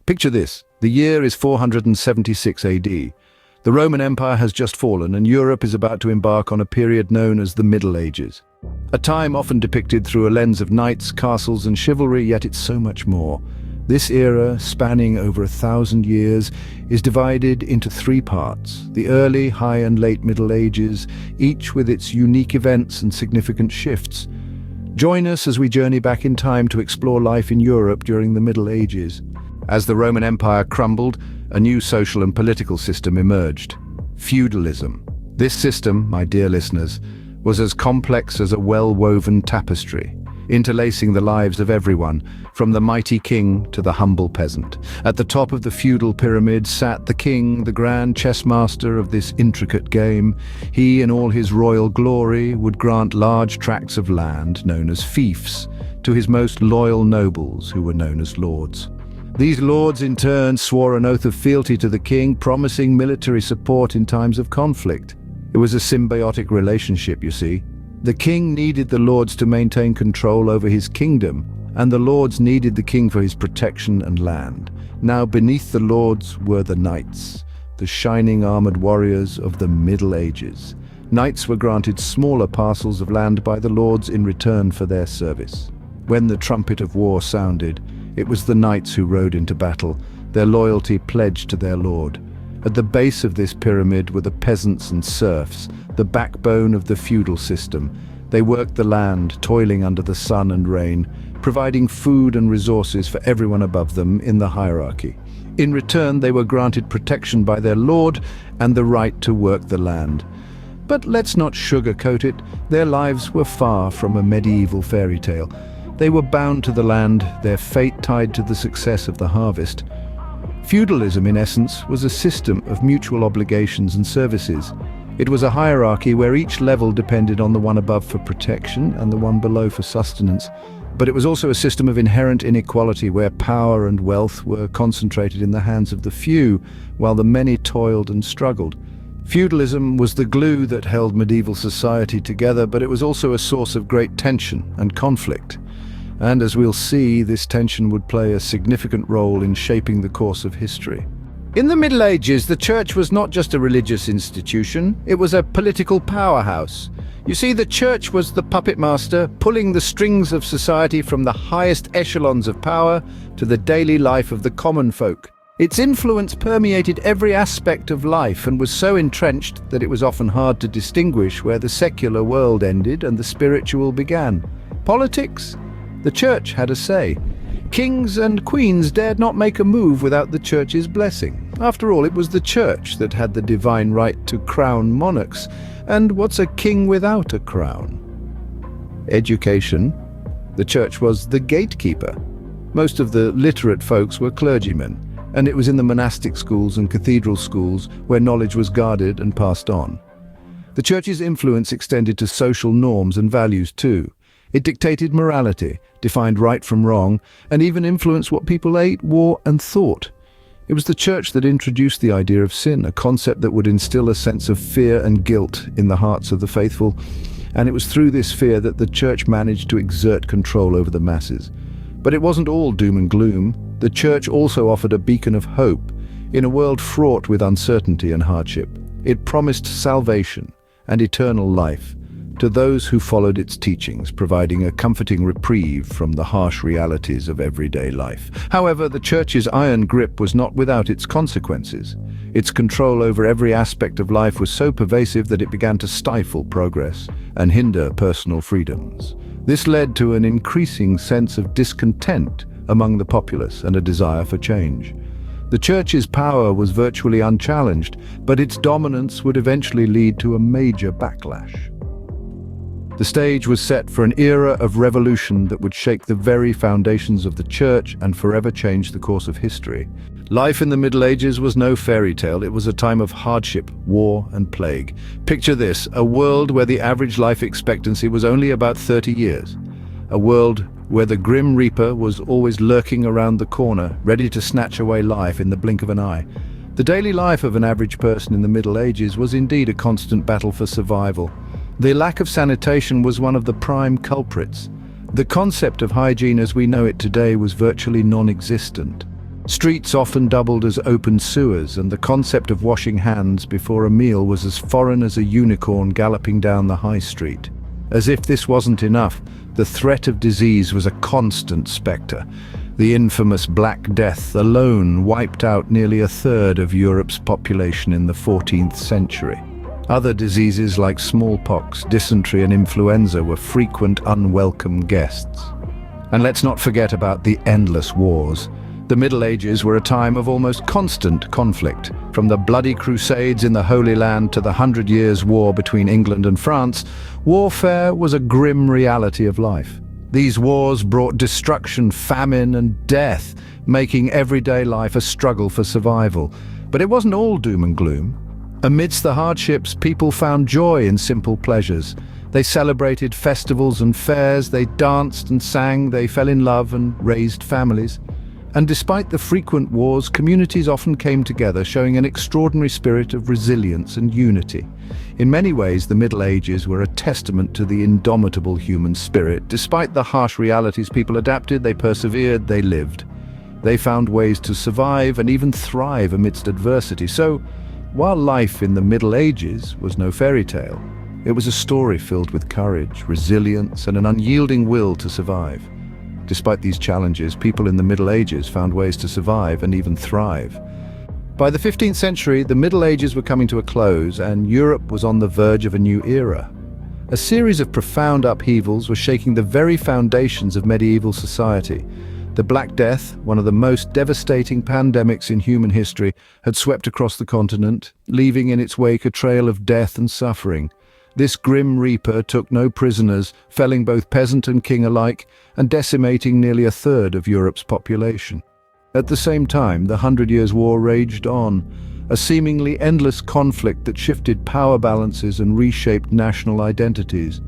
Picture this. The year is 476 AD. The Roman Empire has just fallen, and Europe is about to embark on a period known as the Middle Ages. A time often depicted through a lens of knights, castles, and chivalry, yet it's so much more. This era, spanning over 1,000 years, is divided into three parts: the early, high, and late Middle Ages, each with its unique events and significant shifts. Join us as we journey back in time to explore life in Europe during the Middle Ages. As the Roman Empire crumbled, a new social and political system emerged: feudalism. This system, my dear listeners, was as complex as a well-woven tapestry, interlacing the lives of everyone, from the mighty king to the humble peasant. At the top of the feudal pyramid sat the king, the grand chess master of this intricate game. He, in all his royal glory, would grant large tracts of land, known as fiefs, to his most loyal nobles, who were known as lords. These lords in turn swore an oath of fealty to the king, promising military support in times of conflict. It was a symbiotic relationship, you see. The king needed the lords to maintain control over his kingdom, and the lords needed the king for his protection and land. Now beneath the lords were the knights, the shining armored warriors of the Middle Ages. Knights were granted smaller parcels of land by the lords in return for their service. When the trumpet of war sounded, it was the knights who rode into battle, their loyalty pledged to their lord. At the base of this pyramid were the peasants and serfs, the backbone of the feudal system. They worked the land, toiling under the sun and rain, providing food and resources for everyone above them in the hierarchy. In return, they were granted protection by their lord and the right to work the land. But let's not sugarcoat it. Their lives were far from a medieval fairy tale. They were bound to the land, their fate tied to the success of the harvest. Feudalism, in essence, was a system of mutual obligations and services. It was a hierarchy where each level depended on the one above for protection and the one below for sustenance. But it was also a system of inherent inequality where power and wealth were concentrated in the hands of the few, while the many toiled and struggled. Feudalism was the glue that held medieval society together, but it was also a source of great tension and conflict. And as we'll see, this tension would play a significant role in shaping the course of history. In the Middle Ages, the church was not just a religious institution, it was a political powerhouse. You see, the church was the puppet master, pulling the strings of society from the highest echelons of power to the daily life of the common folk. Its influence permeated every aspect of life and was so entrenched that it was often hard to distinguish where the secular world ended and the spiritual began. Politics? The church had a say. Kings and queens dared not make a move without the church's blessing. After all, it was the church that had the divine right to crown monarchs. And what's a king without a crown? Education. The church was the gatekeeper. Most of the literate folks were clergymen, and it was in the monastic schools and cathedral schools where knowledge was guarded and passed on. The church's influence extended to social norms and values too. It dictated morality, defined right from wrong, and even influenced what people ate, wore, and thought. It was the church that introduced the idea of sin, a concept that would instill a sense of fear and guilt in the hearts of the faithful. And it was through this fear that the church managed to exert control over the masses. But it wasn't all doom and gloom. The church also offered a beacon of hope in a world fraught with uncertainty and hardship. It promised salvation and eternal life to those who followed its teachings, providing a comforting reprieve from the harsh realities of everyday life. However, the church's iron grip was not without its consequences. Its control over every aspect of life was so pervasive that it began to stifle progress and hinder personal freedoms. This led to an increasing sense of discontent among the populace and a desire for change. The church's power was virtually unchallenged, but its dominance would eventually lead to a major backlash. The stage was set for an era of revolution that would shake the very foundations of the church and forever change the course of history. Life in the Middle Ages was no fairy tale. It was a time of hardship, war, and plague. Picture this, a world where the average life expectancy was only about 30 years. A world where the Grim Reaper was always lurking around the corner, ready to snatch away life in the blink of an eye. The daily life of an average person in the Middle Ages was indeed a constant battle for survival. The lack of sanitation was one of the prime culprits. The concept of hygiene as we know it today was virtually non-existent. Streets often doubled as open sewers, and the concept of washing hands before a meal was as foreign as a unicorn galloping down the high street. As if this wasn't enough, the threat of disease was a constant spectre. The infamous Black Death alone wiped out nearly a third of Europe's population in the 14th century. Other diseases like smallpox, dysentery and influenza were frequent unwelcome guests. And let's not forget about the endless wars. The Middle Ages were a time of almost constant conflict. From the bloody crusades in the Holy Land to the 100 Years' War between England and France, warfare was a grim reality of life. These wars brought destruction, famine and death, making everyday life a struggle for survival. But it wasn't all doom and gloom. Amidst the hardships, people found joy in simple pleasures. They celebrated festivals and fairs, they danced and sang, they fell in love and raised families. And despite the frequent wars, communities often came together, showing an extraordinary spirit of resilience and unity. In many ways, the Middle Ages were a testament to the indomitable human spirit. Despite the harsh realities, people adapted, they persevered, they lived. They found ways to survive and even thrive amidst adversity. So, while life in the Middle Ages was no fairy tale, it was a story filled with courage, resilience, and an unyielding will to survive. Despite these challenges, people in the Middle Ages found ways to survive and even thrive. By the 15th century, the Middle Ages were coming to a close, and Europe was on the verge of a new era. A series of profound upheavals were shaking the very foundations of medieval society. The Black Death, one of the most devastating pandemics in human history, had swept across the continent, leaving in its wake a trail of death and suffering. This grim reaper took no prisoners, felling both peasant and king alike, and decimating nearly a third of Europe's population. At the same time, the 100 Years' War raged on, a seemingly endless conflict that shifted power balances and reshaped national identities.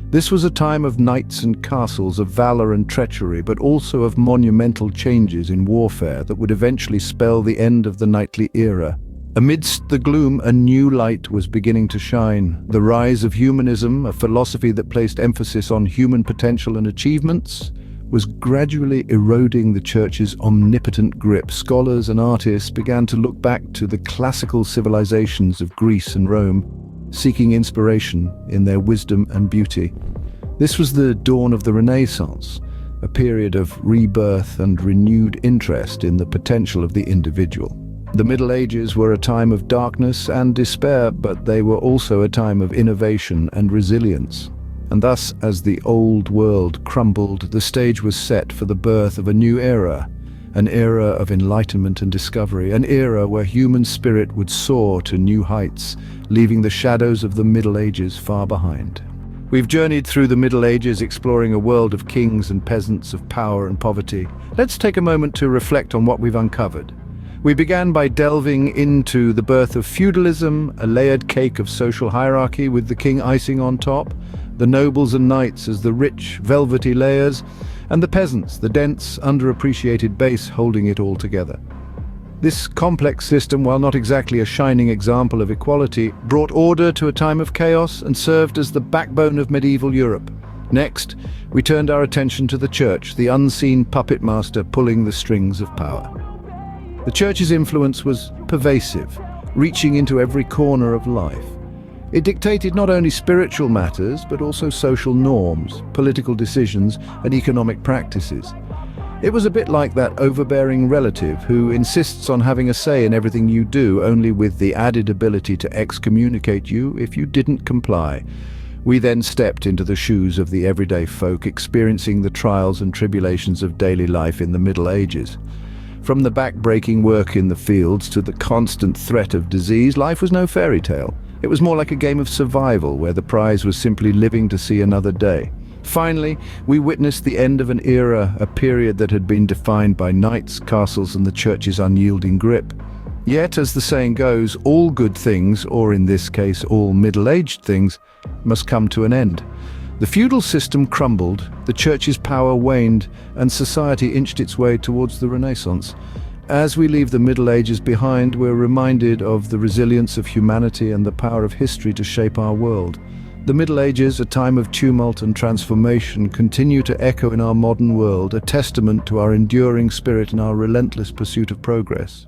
This was a time of knights and castles, of valor and treachery, but also of monumental changes in warfare that would eventually spell the end of the knightly era. Amidst the gloom, a new light was beginning to shine. The rise of humanism, a philosophy that placed emphasis on human potential and achievements, was gradually eroding the Church's omnipotent grip. Scholars and artists began to look back to the classical civilizations of Greece and Rome, seeking inspiration in their wisdom and beauty. This was the dawn of the Renaissance, a period of rebirth and renewed interest in the potential of the individual. The Middle Ages were a time of darkness and despair, but they were also a time of innovation and resilience. And thus, as the old world crumbled, the stage was set for the birth of a new era, an era of enlightenment and discovery, an era where human spirit would soar to new heights, leaving the shadows of the Middle Ages far behind. We've journeyed through the Middle Ages, exploring a world of kings and peasants, of power and poverty. Let's take a moment to reflect on what we've uncovered. We began by delving into the birth of feudalism, a layered cake of social hierarchy with the king icing on top, the nobles and knights as the rich, velvety layers, and the peasants, the dense, underappreciated base holding it all together. This complex system, while not exactly a shining example of equality, brought order to a time of chaos and served as the backbone of medieval Europe. Next, we turned our attention to the Church, the unseen puppet master pulling the strings of power. The Church's influence was pervasive, reaching into every corner of life. It dictated not only spiritual matters, but also social norms, political decisions, and economic practices. It was a bit like that overbearing relative who insists on having a say in everything you do, only with the added ability to excommunicate you if you didn't comply. We then stepped into the shoes of the everyday folk, experiencing the trials and tribulations of daily life in the Middle Ages. From the back-breaking work in the fields to the constant threat of disease, life was no fairy tale. It was more like a game of survival, where the prize was simply living to see another day. Finally, we witnessed the end of an era, a period that had been defined by knights, castles, and the Church's unyielding grip. Yet, as the saying goes, all good things, or in this case, all middle-aged things, must come to an end. The feudal system crumbled, the Church's power waned, and society inched its way towards the Renaissance. As we leave the Middle Ages behind, we're reminded of the resilience of humanity and the power of history to shape our world. The Middle Ages, a time of tumult and transformation, continue to echo in our modern world, a testament to our enduring spirit and our relentless pursuit of progress.